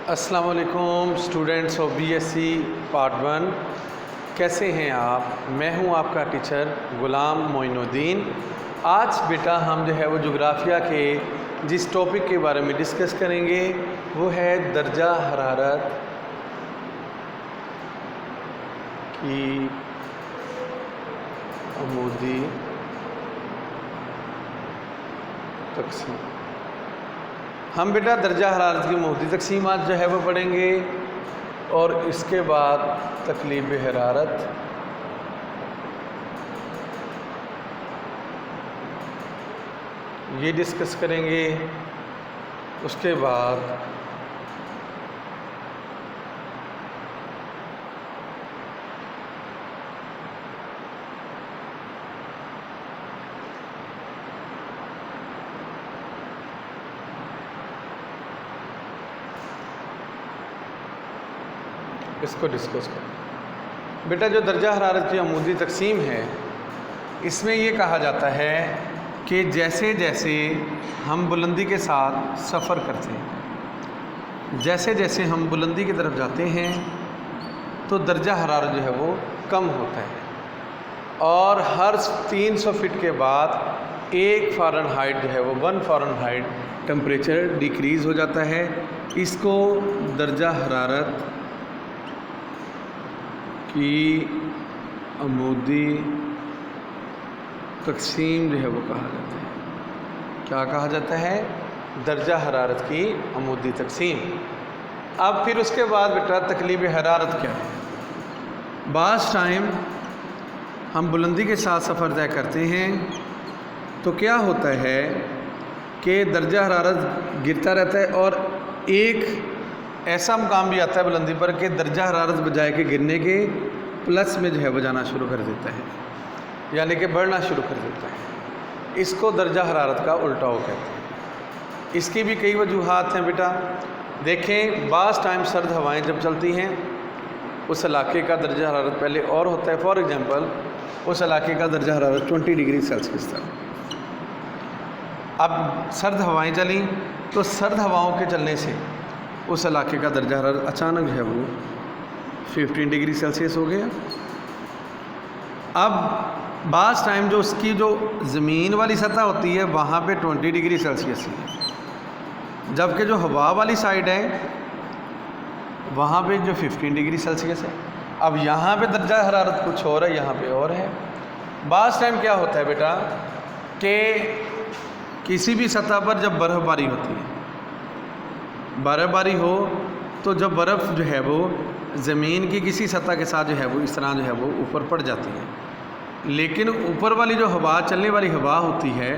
السلام علیکم students of B S C part 1، کیسے ہیں آپ؟ میں ہوں آپ کا ٹیچر غلام معین الدین۔ آج بیٹا ہم جو ہے وہ جغرافیہ کے جس ٹاپک کے بارے میں ڈسکس کریں گے وہ ہے درجہ حرارت کی عمودی تقسیم۔ ہم بیٹا درجہ حرارت کی عمودی تقسیمات جو ہے وہ پڑھیں گے اور اس کے بعد تقلیب حرارت، یہ ڈسکس کریں گے۔ اس کے بعد اس کو ڈسکس کریں۔ بیٹا جو درجہ حرارت کی عمودی تقسیم ہے اس میں یہ کہا جاتا ہے کہ جیسے جیسے ہم بلندی کے ساتھ سفر کرتے ہیں، جیسے جیسے ہم بلندی کی طرف جاتے ہیں تو درجہ حرارت جو ہے وہ کم ہوتا ہے، اور ہر 300 فٹ کے بعد 1 فارنہائٹ جو ہے وہ 1 فارنہائٹ ٹمپریچر ڈیکریز ہو جاتا ہے۔ اس کو درجہ حرارت کی عمودی تقسیم جو ہے وہ کہا جاتا ہے۔ کیا کہا جاتا ہے؟ درجہ حرارت کی عمودی تقسیم۔ اب پھر اس کے بعد بیٹا تقلیب حرارت کیا ہے؟ بعض ٹائم ہم بلندی کے ساتھ سفر طے کرتے ہیں تو کیا ہوتا ہے کہ درجہ حرارت گرتا رہتا ہے، اور ایک ایسا مقام بھی آتا ہے بلندی پر کہ درجہ حرارت بجائے کہ گرنے کے پلس میں جو ہے وہ جانا شروع کر دیتا ہے، یعنی کہ بڑھنا شروع کر دیتا ہے۔ اس کو درجہ حرارت کا الٹاؤ کہتے ہیں۔ اس کی بھی کئی وجوہات ہیں بیٹا۔ دیکھیں، بعض ٹائم سرد ہوائیں جب چلتی ہیں اس علاقے کا درجہ حرارت پہلے اور ہوتا ہے۔ فار ایگزامپل اس علاقے کا درجہ حرارت 20 ڈگری سیلسیس تھا، اب سرد ہوائیں چلیں تو سرد ہواؤں کے چلنے سے اس علاقے کا درجہ حرارت اچانک جو ہے وہ 15 ڈگری سیلسیس ہو گیا۔ اب بعض ٹائم جو اس کی جو زمین والی سطح ہوتی ہے وہاں پہ 20 ڈگری سیلسیس ہے، جبکہ جو ہوا والی سائڈ ہے وہاں پہ جو 15 ڈگری سیلسیس ہے۔ اب یہاں پہ درجہ حرارت کچھ اور ہے، یہاں پہ اور ہے۔ بعض ٹائم کیا ہوتا ہے بیٹا کہ کسی بھی سطح پر جب برف باری ہوتی ہے، برف باری ہو تو جب برف جو ہے وہ زمین کی کسی سطح کے ساتھ جو ہے وہ اس طرح جو ہے وہ اوپر پڑ جاتی ہے، لیکن اوپر والی جو ہوا، چلنے والی ہوا ہوتی ہے،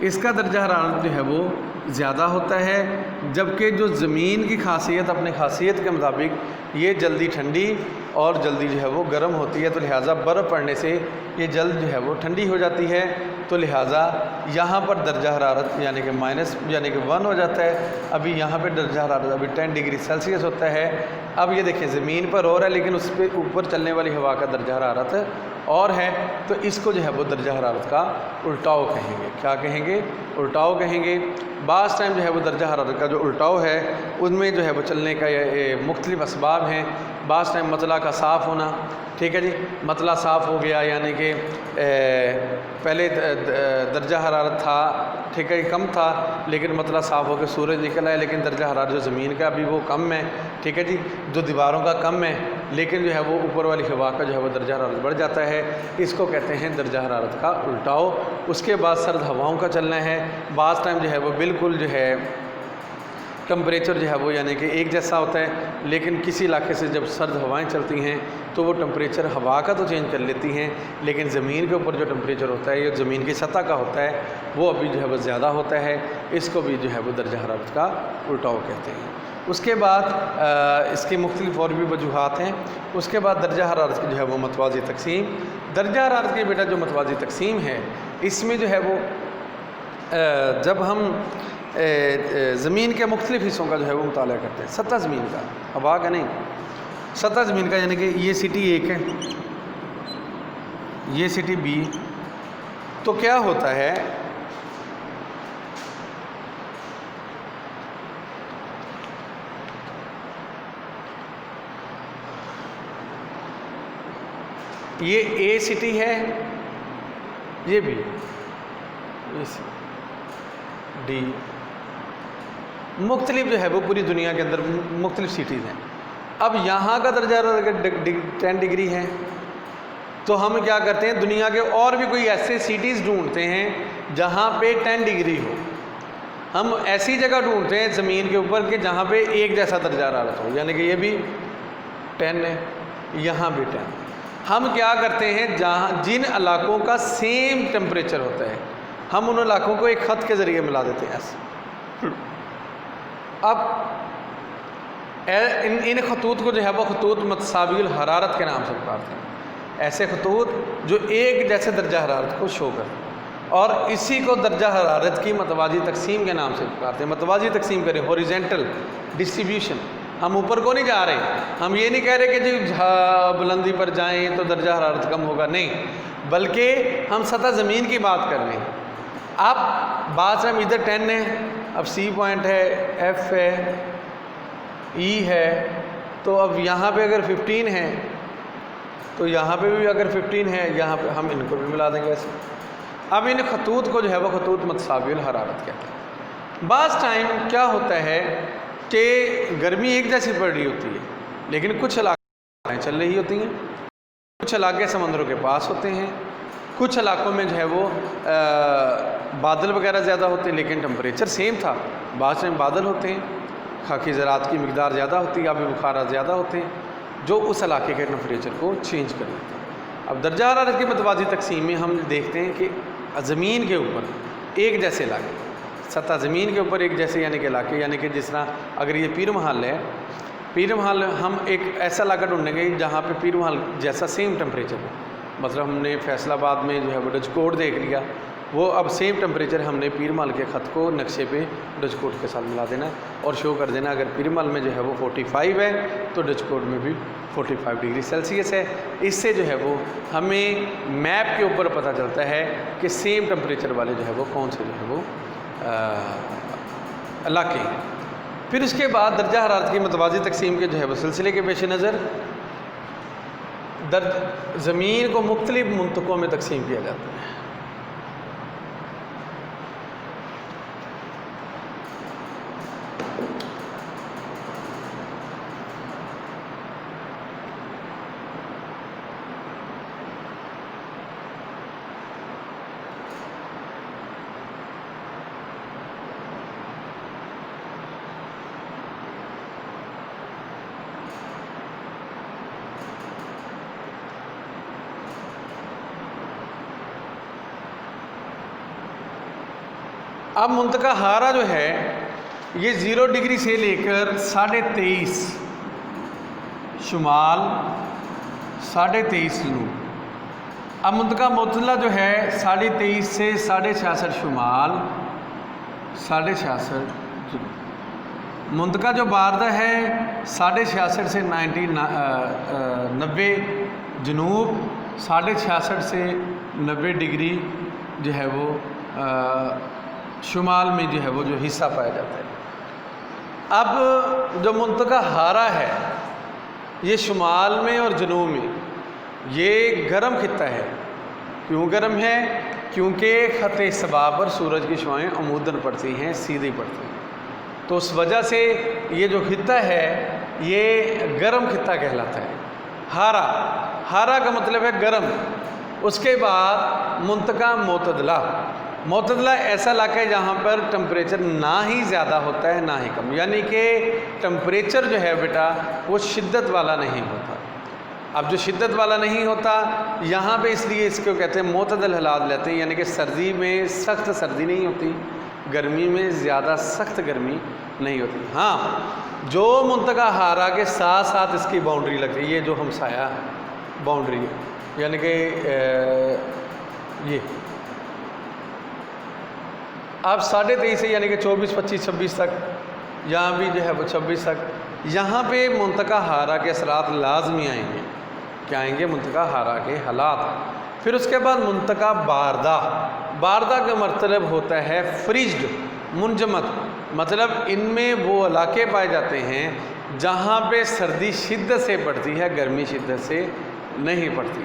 اس کا درجہ حرارت جو ہے وہ زیادہ ہوتا ہے، جبکہ جو زمین کی خاصیت، اپنے خاصیت کے مطابق یہ جلدی ٹھنڈی اور جلدی جو ہے وہ گرم ہوتی ہے، تو لہٰذا برف پڑنے سے یہ جلد جو ہے وہ ٹھنڈی ہو جاتی ہے، تو لہٰذا یہاں پر درجہ حرارت یعنی کہ -1 ہو جاتا ہے۔ ابھی یہاں پہ درجہ حرارت ابھی 10 ڈگری سیلسیس ہوتا ہے۔ اب یہ دیکھیں زمین پر اور ہے لیکن اس پہ اوپر چلنے والی ہوا کا درجہ حرارت اور ہے، تو اس کو جو ہے وہ درجہ حرارت کا الٹاؤ کہیں گے۔ کیا کہیں گے؟ الٹاؤ کہیں گے۔ بعض ٹائم جو ہے وہ درجہ حرارت کا جو الٹاؤ ہے ان میں جو ہے وہ چلنے کا مختلف اسباب ہیں۔ بعض ٹائم مطلع کا صاف ہونا، ٹھیک ہے جی، مطلع صاف ہو گیا یعنی کہ پہلے درجہ حرارت تھا، ٹھیک ہے، کم تھا، لیکن مطلع صاف ہو کے سورج نکل آئے، لیکن درجہ حرارت جو زمین کا ابھی وہ کم ہے، ٹھیک ہے جی، جو دیواروں کا کم ہے، لیکن جو ہے وہ اوپر والی ہوا کا جو ہے وہ درجہ حرارت بڑھ جاتا ہے۔ اس کو کہتے ہیں درجہ حرارت کا الٹاؤ۔ اس کے بعد سرد ہواؤں کا چلنا ہے۔ بعض ٹائم جو ہے وہ بالکل جو ہے ٹمپریچر جو ہے وہ یعنی کہ ایک جیسا ہوتا ہے، لیکن کسی علاقے سے جب سرد ہوائیں چلتی ہیں تو وہ ٹمپریچر ہوا کا تو چینج کر لیتی ہیں، لیکن زمین کے اوپر جو ٹمپریچر ہوتا ہے یہ زمین کی سطح کا ہوتا ہے وہ ابھی جو ہے وہ زیادہ ہوتا ہے۔ اس کو بھی جو ہے وہ درجہ حرارت کا الٹاؤ کہتے ہیں۔ اس کے بعد اس کی مختلف اور بھی وجوہات ہیں۔ اس کے بعد درجہ حرارت کی جو ہے وہ متوازی تقسیم۔ درجہ حرارت کی بیٹا جو متوازی تقسیم ہے اس میں جو ہے وہ جب ہم زمین کے مختلف حصوں کا جو ہے وہ مطالعہ کرتے ہیں، سطح زمین کا، ہوا کا نہیں، سطح زمین کا، یعنی کہ یہ سٹی 1 ہے، یہ سٹی B، تو کیا ہوتا ہے یہ اے سٹی ہے، یہ بھی ڈی، مختلف جو ہے وہ پوری دنیا کے اندر مختلف سٹیز ہیں۔ اب یہاں کا درجہ حرارت 10 ڈگری ہے، تو ہم کیا کرتے ہیں دنیا کے اور بھی کوئی ایسے سٹیز ڈھونڈتے ہیں جہاں پہ 10 ڈگری ہو۔ ہم ایسی جگہ ڈھونڈتے ہیں زمین کے اوپر کہ جہاں پہ ایک جیسا درجہ حرارت ہو، یعنی کہ یہ بھی 10 ہے، یہاں بھی 10۔ ہم کیا کرتے ہیں جن علاقوں کا سیم ٹمپریچر ہوتا ہے ہم ان علاقوں کو ایک خط کے ذریعے ملا دیتے ہیں ایسے۔ اب ان خطوط کو جو ہے وہ خطوط متساوی الحرارت کے نام سے پکارتے ہیں، ایسے خطوط جو ایک جیسے درجہ حرارت کو شو کرتے ہیں، اور اسی کو درجہ حرارت کی متوازی تقسیم کے نام سے پکارتے ہیں۔ متوازی تقسیم کریں، ہاریزونٹل ڈسٹریبیوشن۔ ہم اوپر کو نہیں جا رہے، ہم یہ نہیں کہہ رہے کہ جی بلندی پر جائیں تو درجہ حرارت کم ہوگا، نہیں، بلکہ ہم سطح زمین کی بات کر رہے ہیں۔ اب بات ہم ادھر 10 ہے، اب سی پوائنٹ ہے، ایف ہے، ای ہے، تو اب یہاں پہ اگر 15 ہے تو یہاں پہ بھی اگر 15 ہے، یہاں پہ ہم ان کو بھی ملا دیں گے ایسے۔ اب ان خطوط کو جو ہے وہ خطوط متساوی الحرارت کہتے ہیں۔ بعض ٹائم کیا ہوتا ہے کہ گرمی ایک جیسی پڑ رہی ہوتی ہے، لیکن کچھ علاقے چل رہی ہوتی ہیں، کچھ علاقے سمندروں کے پاس ہوتے ہیں، کچھ علاقوں میں جو ہے وہ بادل وغیرہ زیادہ ہوتے ہیں لیکن ٹمپریچر سیم تھا۔ بعض ٹائم بادل ہوتے ہیں، خاکی زراعت کی مقدار زیادہ ہوتی ہے، آبی بخارات زیادہ ہوتے ہیں جو اس علاقے کے ٹمپریچر کو چینج کر دیتے ہیں۔ اب درجہ حرارت کی متوازی تقسیم میں ہم دیکھتے ہیں کہ زمین کے اوپر ایک جیسے علاقے، سطح زمین کے اوپر ایک جیسے یعنی کہ علاقے، یعنی کہ جس طرح اگر یہ پیر محل ہے، پیر محل ہم ایک ایسا علاقہ ڈھونڈیں گے جہاں پہ پیر محل جیسا سیم ٹمپریچر ہو۔ مطلب ہم نے فیصل آباد میں جو ہے وہ ڈچ کوڈ دیکھ لیا، وہ اب سیم ٹمپریچر ہم نے پیر محل کے خط کو نقشے پہ ڈچ کوڈ کے ساتھ ملا دینا اور شو کر دینا۔ اگر پیر محل میں جو ہے وہ 45 ہے تو ڈچ کوڈ میں بھی 45 ڈگری سیلسیس ہے۔ اس سے جو ہے وہ ہمیں میپ کے اوپر پتہ چلتا ہے کہ سیم ٹمپریچر والے جو ہے وہ کون سے جو ہے وہ علاقے ہیں۔ پھر اس کے بعد درجہ حرارت کی متوازی تقسیم کے جو ہے وہ سلسلے کے پیش نظر زمین کو مختلف منطقوں میں تقسیم کیا جاتا ہے۔ اب منطقہ حارہ جو ہے یہ 0 ڈگری سے لے کر 23.5 شمال، 23.5 جنوب۔ اب منطقہ معتدلہ جو ہے 23.5 سے 66.5 شمال، 66.5 جنوب۔ منطقہ جو باردہ ہے 66.5 سے 90 جنوب، 66.5 سے 90 ڈگری جو ہے وہ شمال میں جو ہے وہ جو حصہ پایا جاتا ہے۔ اب جو منطقہ حارہ ہے یہ شمال میں اور جنوب میں یہ گرم خطہ ہے۔ کیوں گرم ہے؟ کیونکہ خط صبا پر سورج کی شعاعیں عموداً پڑتی ہیں، سیدھی پڑتی ہیں، تو اس وجہ سے یہ جو خطہ ہے یہ گرم خطہ کہلاتا ہے۔ حارہ، حارہ کا مطلب ہے گرم۔ اس کے بعد منطقہ معتدلہ، معتدلہ ایسا علاقہ ہے جہاں پر ٹمپریچر نہ ہی زیادہ ہوتا ہے نہ ہی کم، یعنی کہ ٹمپریچر جو ہے بیٹا وہ شدت والا نہیں ہوتا۔ اب جو شدت والا نہیں ہوتا یہاں پہ اس لیے اس کو کہتے ہیں معتدل حالات لیتے ہیں، یعنی کہ سردی میں سخت سردی نہیں ہوتی، گرمی میں زیادہ سخت گرمی نہیں ہوتی۔ ہاں، جو منطقہ حارہ کے ساتھ ساتھ اس کی باؤنڈری لگتی ہے، یہ جو ہمسایہ باؤنڈری ہے، یعنی کہ یہ اب 23.5 سے یعنی کہ 24، 25، 26 تک، یہاں بھی جو ہے وہ 26 تک، یہاں پہ منطقہ حارہ کے اثرات لازمی آئیں گے۔ کیا آئیں گے؟ منطقہ حارہ کے حالات۔ پھر اس کے بعد منطقہ باردہ، باردہ کا مطلب ہوتا ہے فریجڈ، منجمد، مطلب ان میں وہ علاقے پائے جاتے ہیں جہاں پہ سردی شدت سے پڑتی ہے، گرمی شدت سے نہیں پڑتی۔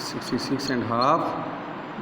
66.5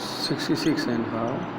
66.5